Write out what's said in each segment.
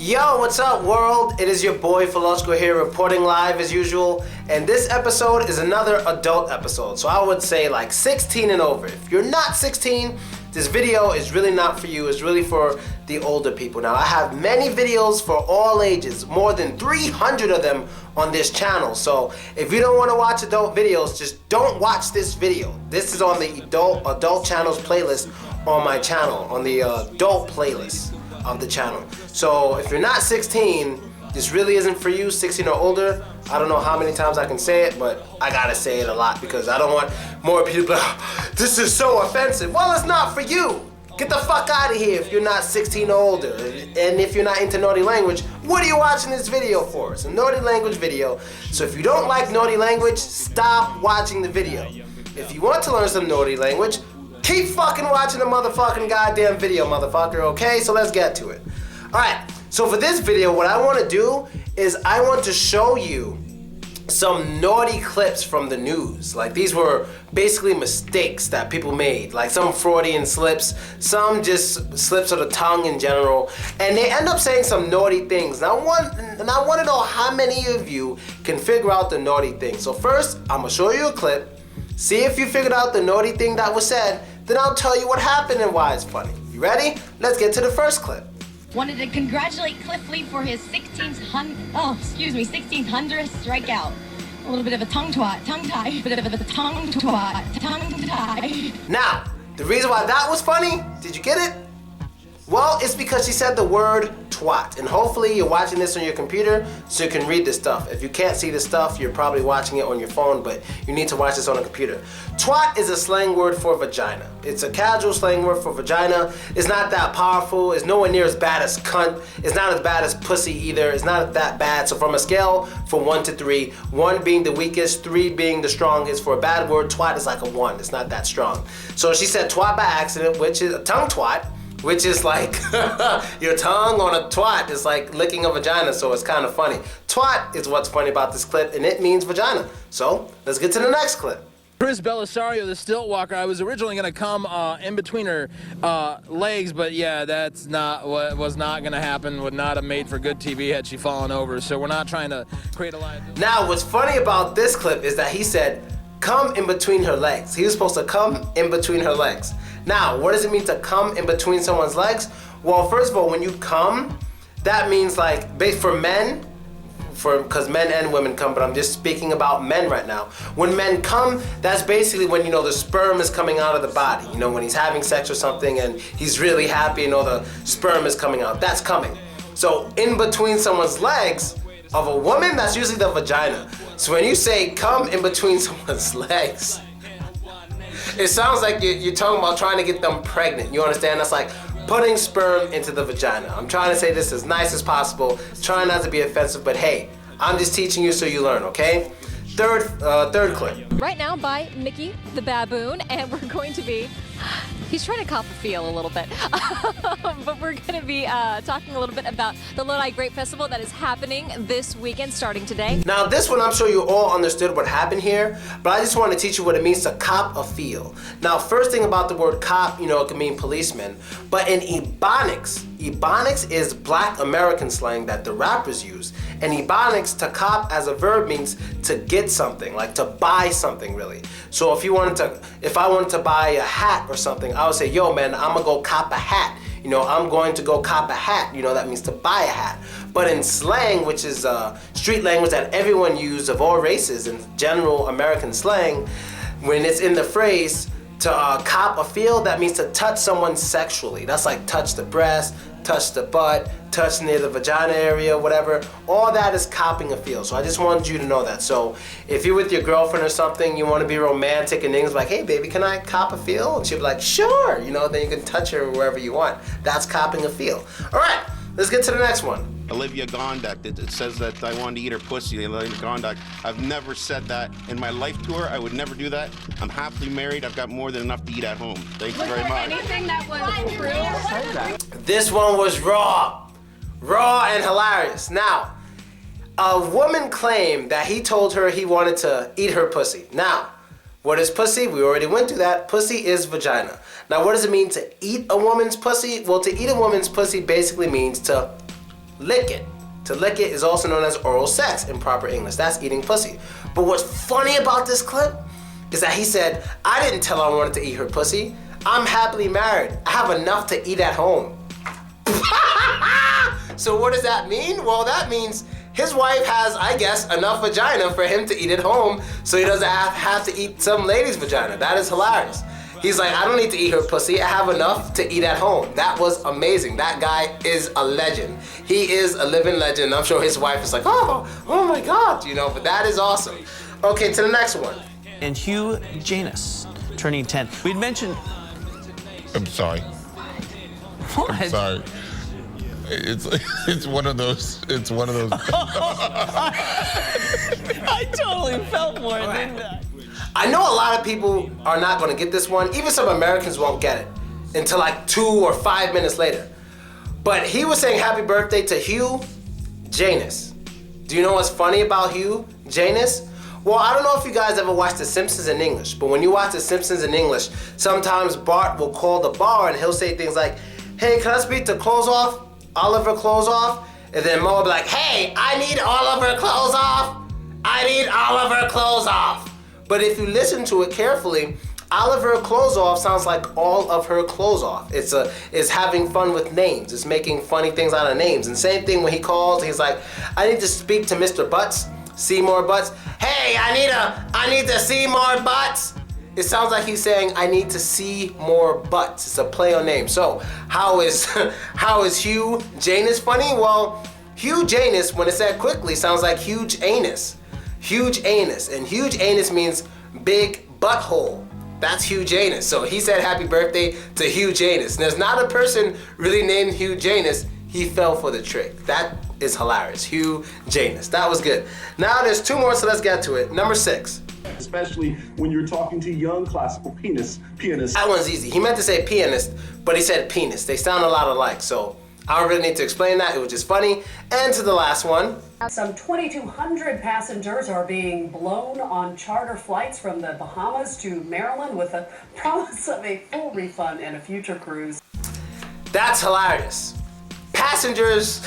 Yo, what's up world? It is your boy Philosopher here reporting live as usual, and this episode is another adult episode, so I would say like 16 and over. If you're not 16, this video is really not for you. It's really for the older people. Now, I have many videos for all ages, more than 300 of them on this channel. So if you don't want to watch adult videos, just don't watch this video. This is on the adult channels playlist on my channel, on the adult playlist of the channel. So if you're not 16, this really isn't for you, 16 or older. I don't know how many times I can say it, but I gotta say it a lot because I don't want more people to be like, this is so offensive. Well, it's not for you. Get the fuck out of here if you're not 16 or older. And if you're not into naughty language, what are you watching this video for? It's a naughty language video. So if you don't like naughty language, stop watching the video. If you want to learn some naughty language, keep fucking watching the motherfucking goddamn video, motherfucker, okay? So let's get to it. Alright, so for this video, what I want to do is I want to show you some naughty clips from the news. Like, these were basically mistakes that people made, like some Freudian slips, some just slips of the tongue in general, and they end up saying some naughty things. And I want to know how many of you can figure out the naughty thing. So first, I'm going to show you a clip, see if you figured out the naughty thing that was said, then I'll tell you what happened and why it's funny. You ready? Let's get to the first clip. Wanted to congratulate Cliff Lee for his 1600th strikeout. A little bit of a tongue tie. Now, the reason why that was funny, did you get it? Well, it's because she said the word twat, and hopefully you're watching this on your computer so you can read this stuff. If you can't see the stuff, you're probably watching it on your phone, but you need to watch this on a computer. Twat is a slang word for vagina. It's a casual slang word for vagina. It's not that powerful. It's nowhere near as bad as cunt. It's not as bad as pussy either. It's not that bad. So from a scale from 1 to 3, 1 being the weakest, 3 being the strongest, for a bad word, twat is like a 1. It's not that strong. So she said twat by accident, which is a tongue twat, which is like your tongue on a twat. It's like licking a vagina, so it's kind of funny. Twat is what's funny about this clip, and it means vagina. So let's get to the next clip. Chris Belisario, the stilt walker, I was originally going to come in between her legs, but yeah, that's not what was not going to happen, would not have made for good TV had she fallen over, so we're not trying to create a line. Now, what's funny about this clip is that he said, come in between her legs. He was supposed to come in between her legs. Now, what does it mean to come in between someone's legs? Well, first of all, when you come, that means like, for men, because men and women come, but I'm just speaking about men right now. When men come, that's basically when, you know, the sperm is coming out of the body. You know, when he's having sex or something and he's really happy, you know, the sperm is coming out. That's coming. So in between someone's legs of a woman, that's usually the vagina. So when you say come in between someone's legs, it sounds like you're talking about trying to get them pregnant. You understand? That's like putting sperm into the vagina. I'm trying to say this as nice as possible, trying not to be offensive, but hey, I'm just teaching you so you learn, okay? Third clip. Right now by Mickey the Baboon, and we're going to be, he's trying to cop a feel a little bit, but we're going to be talking a little bit about the Lodi Grape Festival that is happening this weekend starting today. Now this one, I'm sure you all understood what happened here, but I just want to teach you what it means to cop a feel. Now, first thing about the word cop, you know, it can mean policeman, but in Ebonics is Black American slang that the rappers use. And Ebonics, to cop as a verb means to get something, like to buy something really. So if I wanted to buy a hat or something, I would say, yo man, I'm gonna go cop a hat. You know, I'm going to go cop a hat. You know, that means to buy a hat. But in slang, which is street language that everyone uses of all races in general American slang, when it's in the phrase to cop a feel, that means to touch someone sexually. That's like touch the breast, touch the butt, touch near the vagina area, whatever. All that is copping a feel. So I just wanted you to know that. So if you're with your girlfriend or something, you want to be romantic and things like, hey baby, can I cop a feel? And she'll be like, sure. You know, then you can touch her wherever you want. That's copping a feel. All right, let's get to the next one. Olivia Gondak, it says that I wanted to eat her pussy. Olivia Gondak, I've never said that in my life to her. I would never do that. I'm happily married. I've got more than enough to eat at home. Thank you very much. Anything that was true? This one was raw and hilarious. Now, a woman claimed that he told her he wanted to eat her pussy. Now, what is pussy? We already went through that. Pussy is vagina. Now, what does it mean to eat a woman's pussy? Well, to eat a woman's pussy basically means to lick it. To lick it is also known as oral sex in proper English. That's eating pussy. But what's funny about this clip is that he said, I didn't tell her I wanted to eat her pussy. I'm happily married. I have enough to eat at home. So what does that mean? Well, that means his wife has, I guess, enough vagina for him to eat at home, so he doesn't have to eat some lady's vagina. That is hilarious. He's like, I don't need to eat her pussy. I have enough to eat at home. That was amazing. That guy is a legend. He is a living legend. I'm sure his wife is like, oh my God, you know, but that is awesome. Okay, to the next one. And Hugh Janus, turning 10. We'd mentioned... I'm sorry. What? I'm sorry. It's one of those. It's one of those. I totally felt more, didn't I? I know a lot of people are not going to get this one. Even some Americans won't get it until like 2 or 5 minutes later. But he was saying happy birthday to Hugh Janus. Do you know what's funny about Hugh Janus? Well, I don't know if you guys ever watched The Simpsons in English, but when you watch The Simpsons in English, sometimes Bart will call the bar and he'll say things like, hey, can I speak to clothes off? Oliver clothes off? And then Mo will be like, hey, I need Oliver clothes off. I need Oliver clothes off. But if you listen to it carefully, Oliver clothes off sounds like all of her clothes off. It's having fun with names. It's making funny things out of names. And same thing when he calls, he's like, I need to speak to Mr. Butts, Seymour Butts. Hey, I need to see more butts. It sounds like he's saying, I need to see more butts. It's a play on name. So how is Hugh Janus funny? Well, Hugh Janus, when it's said quickly, sounds like huge anus. Huge anus. And huge anus means big butthole. That's Hugh Janus. So he said happy birthday to Hugh Janus. And there's not a person really named Hugh Janus. He fell for the trick. That is hilarious. Hugh Janus. That was good. Now there's 2 more, so let's get to it. Number 6. Especially when you're talking to young classical pianists. That one's easy. He meant to say pianist, but he said penis. They sound a lot alike, so I don't really need to explain that. It was just funny. And to the last one. Some 2,200 passengers are being blown on charter flights from the Bahamas to Maryland with a promise of a full refund and a future cruise. That's hilarious. Passengers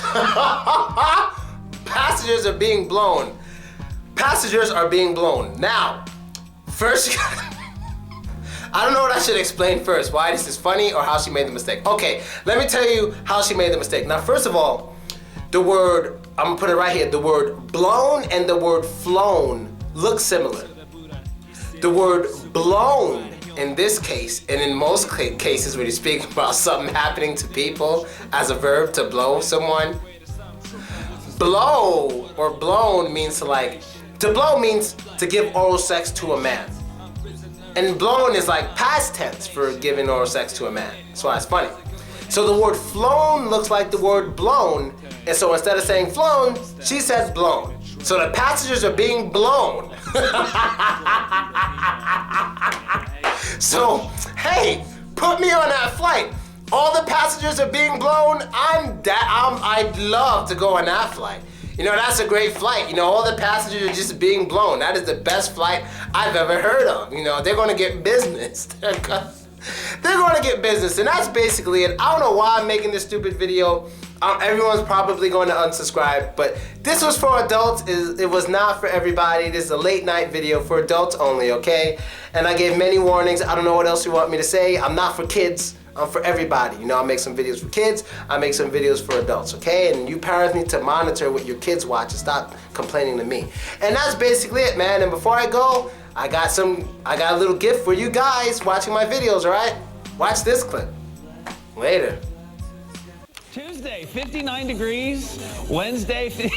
are being blown. Passengers are being blown. Now, first, I don't know what I should explain first, why this is funny or how she made the mistake. Okay, let me tell you how she made the mistake. Now, first of all, the word, I'm gonna put it right here, the word blown and the word flown look similar. The word blown in this case, and in most cases when you speak about something happening to people as a verb to blow someone, blow or blown means to blow means to give oral sex to a man. And blown is like past tense for giving oral sex to a man. That's why it's funny. So the word flown looks like the word blown, and so instead of saying flown, she said blown. So the passengers are being blown. So, hey, put me on that flight. All the passengers are being blown. I'd love to go on that flight. You know, that's a great flight. You know, all the passengers are just being blown. That is the best flight I've ever heard of. You know, they're gonna get business. They're gonna get business, and that's basically it. I don't know why I'm making this stupid video. Everyone's probably going to unsubscribe, but this was for adults. It was not for everybody. This is a late night video for adults only, okay? And I gave many warnings. I don't know what else you want me to say. I'm not for kids. I'm for everybody. You know, I make some videos for kids. I make some videos for adults, okay? And you parents need to monitor what your kids watch and stop complaining to me. And that's basically it, man. And before I go, I got a little gift for you guys watching my videos, all right? Watch this clip. Later. Tuesday, 59 degrees. Wednesday, there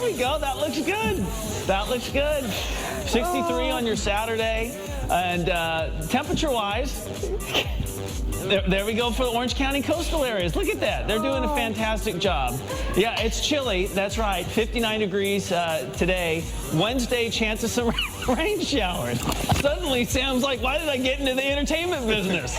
we go. That looks good. That looks good. 63 on your Saturday. And temperature-wise, there we go for the Orange County coastal areas. Look at that. They're doing a fantastic job. Yeah, it's chilly. That's right. 59 degrees today. Wednesday, chance of some rain showers. Suddenly, Sam's like, why did I get into the entertainment business?